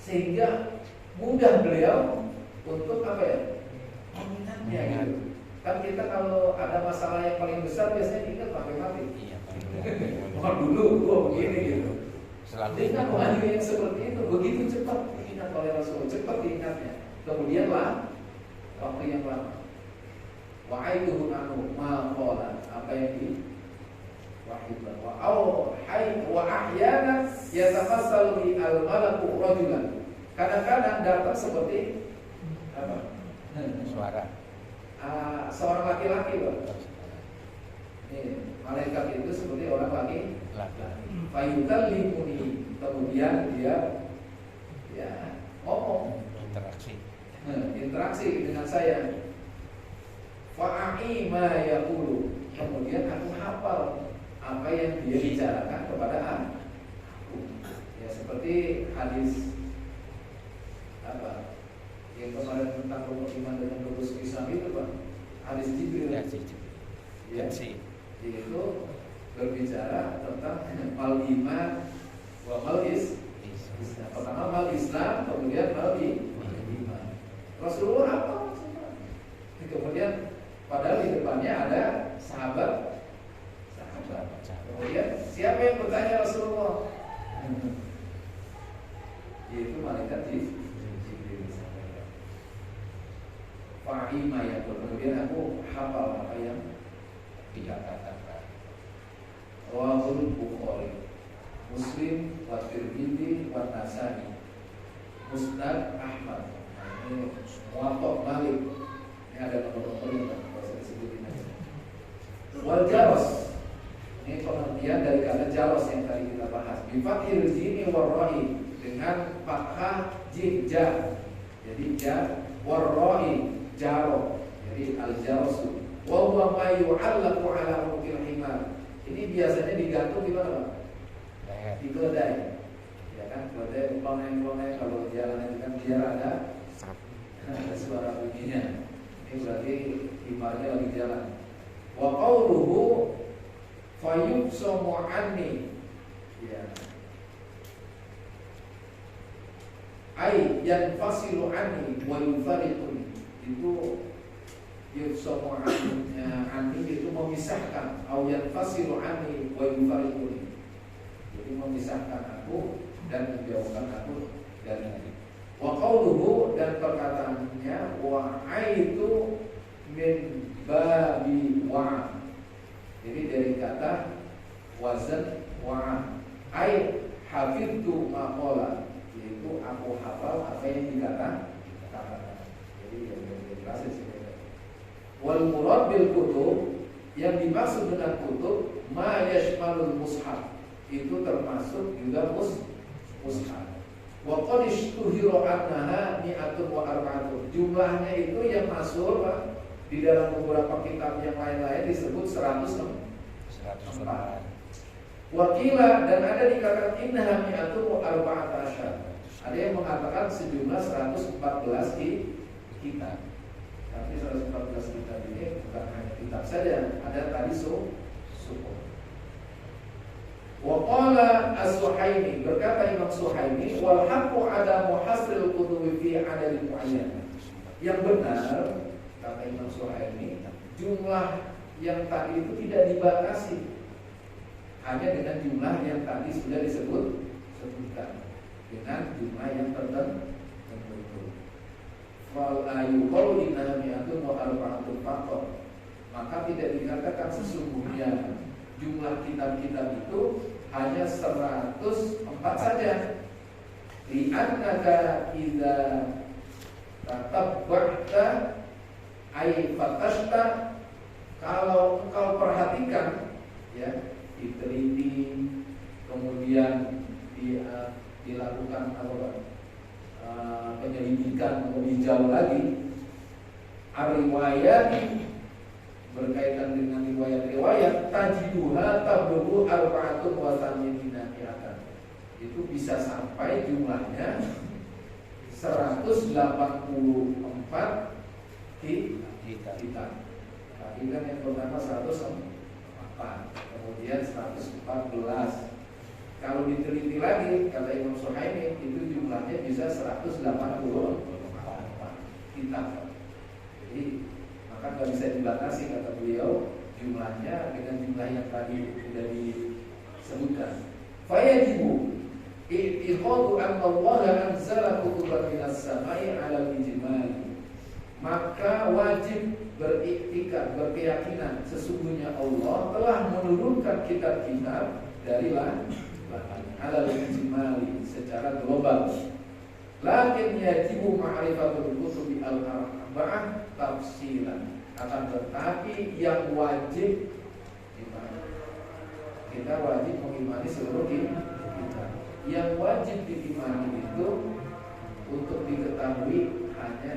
sehingga mudah beliau untuk apa ya, mengingatnya gitu. Kan kita kalau ada masalah yang paling besar biasanya diingat pakai mati. Iya, Oh dulu gua begini gitu. selalu Dengan wahyu yang seperti itu begitu cepat diingat oleh Rasul, cepat diingatnya. Kemudianlah waktu yang lama. Wa'aiduhu anu ma qala, apa yang di wahyukan. Wa ahyana yatamassalu bi al-malaku rajulan. Kadang-kadang datang seperti apa? suara. Seorang laki-laki, Pak. Malaikat itu seperti orang laki-laki. Fayukallimuni, kemudian dia ya ngomong, interaksi dengan saya. Fa'ai ma yaqulu, kemudian aku hafal apa yang dia bicarakan kepada aku. Ya seperti hadis apa yang kemarin tentang rukun iman dengan rukun Islam itu, Pak. Hadis Jibril. Ya, itu berbicara tentang mal iman wa mal Islam. Pertama mal Islam, kemudian mal iman. Rasulullah apa maksudnya? Kemudian padahal di depannya ada sahabat. Kemudian siapa yang bertanya Rasulullah? Yaitu malaikat Jibril. Fa'ima ya, kemudian aku hafal apa yang dikatakan. Rawahul Bukhari, Muslim, wa Tirmidzi, wa Nasa'i, Musnad Ahmad. Ini Muwatta Malik. Ini ada nomor-nomornya, Pak, saya sebutin aja. Wal jaros, ini pengertian dari kata jaros yang tadi kita bahas. Bi fathil jimi war ra'i, dengan fathah jim ja. Jadi ja war ra'i jaro. Jadi al jarosu. Wa huwa ma yu'allaqu ala uqil himar. Ini biasanya digantung di mana, Pak? Di keledai. Ya kan, keledai peloneng-peloneng kalau jalan itu kan biar ada suara bunyinya. Ini berarti himarnya lagi jalan. Wa qawluhu fayubsamu anni. Ya. Ai yanfasilu anni wa yufariquni. Itu yubsamu anni itu memisahkan, au yanfasilu anni wa yufariquni. Jadi memisahkan aku dan menjauhkan aku dari. Wa qawluhu, dan perkataannya wa aitu min babi wa. Jadi dari kata wazan wa ai hafidtu maqala, yaitu aku hafal apa yang dikatakan. Jadi yang jelas sih. Wal murad bil kutub, yang dimaksud dengan kutub ma yashmalul mushaf, itu termasuk juga mushaf. Wa qad ishtuhira annaha mi'atun wa arba'atun. Jumlahnya itu yang masuk, Pak, di dalam beberapa kitab yang lain-lain disebut 104. Wakila, dan ada dikatakan innaha mi'atun wa arba'atan. Ada yang mengatakan sejumlah 114 kitab. Tapi 114 kitab ini bukan hanya kitab saja, ada tadi suku. Wa qala as-Suhaimi, berkata Imam Suhaimi, wal haqqu ada muhasril qutubi fi adadin muayyan. Yang benar, kata Imam Suhaimi, jumlah yang tadi itu tidak dibatasi, hanya dengan jumlah yang tadi sudah disebutkan, dengan jumlah yang tertentu. Fal ayu qaulina mi'atun wa arba'atun faqat, maka tidak dikatakan sesungguhnya jumlah kitab-kitab itu hanya 104 saja. Li'annaka idza tatabba'ta ay fatashta, kalau engkau perhatikan, ya, diteliti, kemudian dilakukan penyelidikan lebih jauh lagi, riwayat berkaitan dengan riwayat-riwayat, tajiduha tablugu arba'atun wa thamina mi'atan, itu bisa sampai jumlahnya 184 kitab. Tadi kan yang pertama 104, kemudian 114. Kalau diteliti lagi, kata Imam Suhaimi, itu jumlahnya bisa 184 kitab. Jadi maka nggak bisa dibatasi kata beliau jumlahnya dengan jumlah yang tadi sudah disebutkan. Fayajibu i'tiqadu anna Allah anzala kutuban minas samai 'ala al-ijmal. Maka wajib beriktikad, berkeyakinan sesungguhnya Allah telah menurunkan kitab-kitab dari langit 'ala al-ijmal secara global. Lakin yajibu ma'rifatul kutubi al-arba'ah tafsilan. Akan tetapi yang wajib kita wajib mengimani seluruh kitab. Yang wajib diimani itu untuk diketahui hanya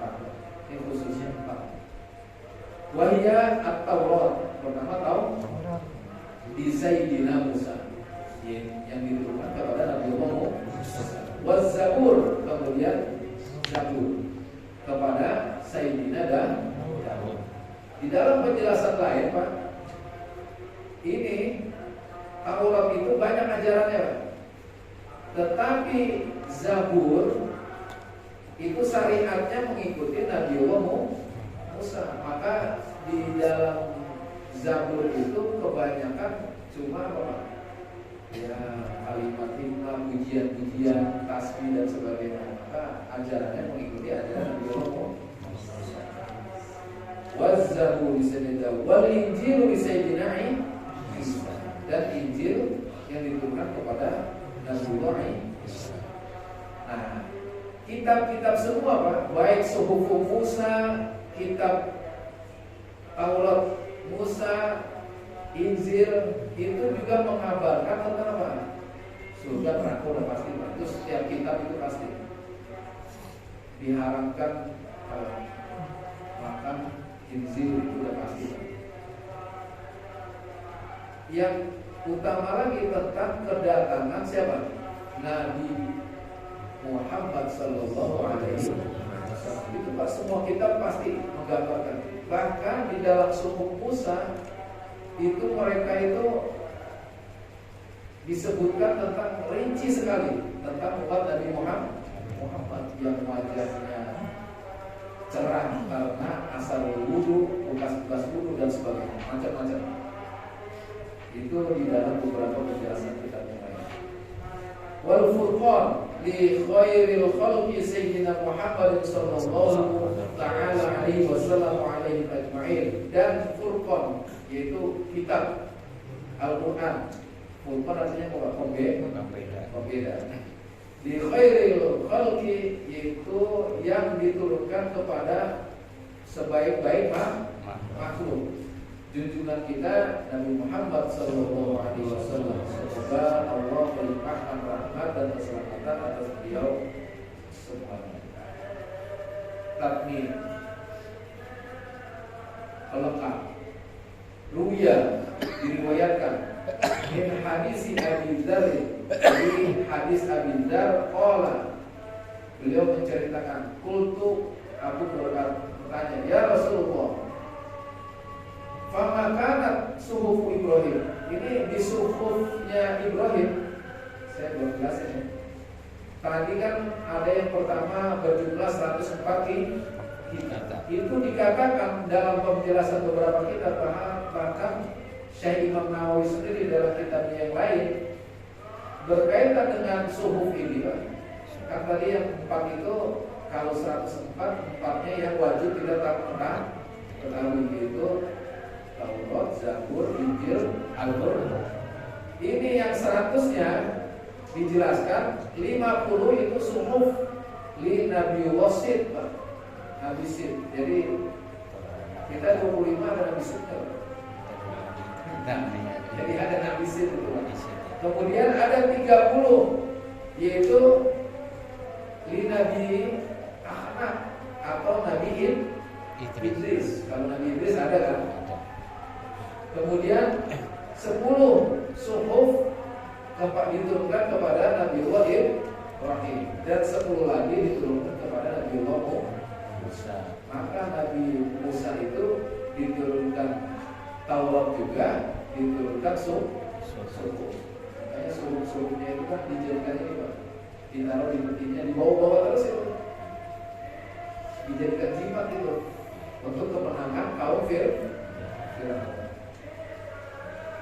4. Ini khususnya 4. Wahya at-Taurat. Pertama tahu di Sayyidina Musa yang diturunkan kepada Nabi Muhammad. Waz-Zabur, kemudian Zabur kepada Sayyidina Daud. Di dalam penjelasan lain, Pak, ini Taurat itu banyak ajarannya, Pak. Tetapi Zabur itu syariatnya mengikuti Nabi Musa. Maka di dalam Zabur itu kebanyakan cuma apa? Ya, kalimat hikmah, pujian-pujian, tasbih dan sebagainya. Maka ajarannya mengikuti ajaran Nabi Musa. Waz-Zabur bisayyidina wal Injil bisayyidina Isa. Dan Injil yang diturunkan kepada Nabi Isa. Nah, kitab-kitab semua, Pak, baik Suhuf Musa, kitab Taurat Musa, Injil itu juga mengabarkan tentang apa? Surga neraka udah pasti, Pak. Itu setiap kitab itu pasti diharamkan makan Injil itu udah pasti, Pak. Yang utama lagi tentang kedatangan siapa? Nabi Muhammad Sallallahu Alaihi Wasallam. Itu Pak, semua kitab pasti menggambarkan. Bahkan di dalam Suhuf Musa itu mereka itu disebutkan tentang rinci sekali tentang umat Nabi Muhammad yang wajahnya cerah karena asal wudu, bekas-bekas wudu dan sebagainya, macam-macam. Itu di dalam beberapa penjelasan kitab yang lain. Wal Furqan li khairil khalqi sayyidina Muhammad sallallahu ta'ala alaihi wasallam alaihi ajma'in. Dan Furqan yaitu kitab Al-Quran. Furqan artinya apa? Pembeda. Li khairil khalqi yaitu yang diturunkan kepada sebaik-baik makhluk. Junjungan kita Nabi Muhammad sallallahu alaihi wasallam. Semoga Allah melimpahkan rahmat dan keselamatan atas beliau semuanya. Takmir pelengkap. Ruya diriwayatkan min hadis Abi Dzar, dari hadis Abi Dzar qala, beliau menceritakan, qultu, aku bertanya, ya Rasulullah, fama kanat suhuf Ibrahim. Ini di suhufnya Ibrahim. Saya belum jelasin ya. Tadi kan ada yang pertama berjumlah 104 kitab. Itu dikatakan dalam penjelasan beberapa kitab, bahkan Syekh Imam Nawawi sendiri dalam kitabnya yang lain berkaitan dengan suhuf ini, Pak. Kan tadi yang 4 itu kalau 104, 4-nya yang wajib kita ketahui itu Taurat, Zabur, Injil, Al-Quran. Ini yang 100-nya dijelaskan 50 itu suhuf li Nabi Wasid, Pak. Nabi Sid. Jadi kita 25 ada Nabi Sid. Jadi ada Nabi Sid itu, Pak. Kemudian ada 30 yaitu li Nabi Ahmad atau Nabi Idris. Kalau Nabi Idris ada kan? Kemudian 10 suhuf diturunkan kepada Nabi Ibrahim dan 10 lagi diturunkan kepada Nabi Musa. Maka Nabi Musa itu diturunkan Taurat juga, diturunkan suhuf. Makanya suhuf-suhufnya itu kan dijadikan ini, Pak, ditaruh di petinya, dibawa-bawa terus itu, dijadikan jimat itu untuk kemenangan kaum Firaun.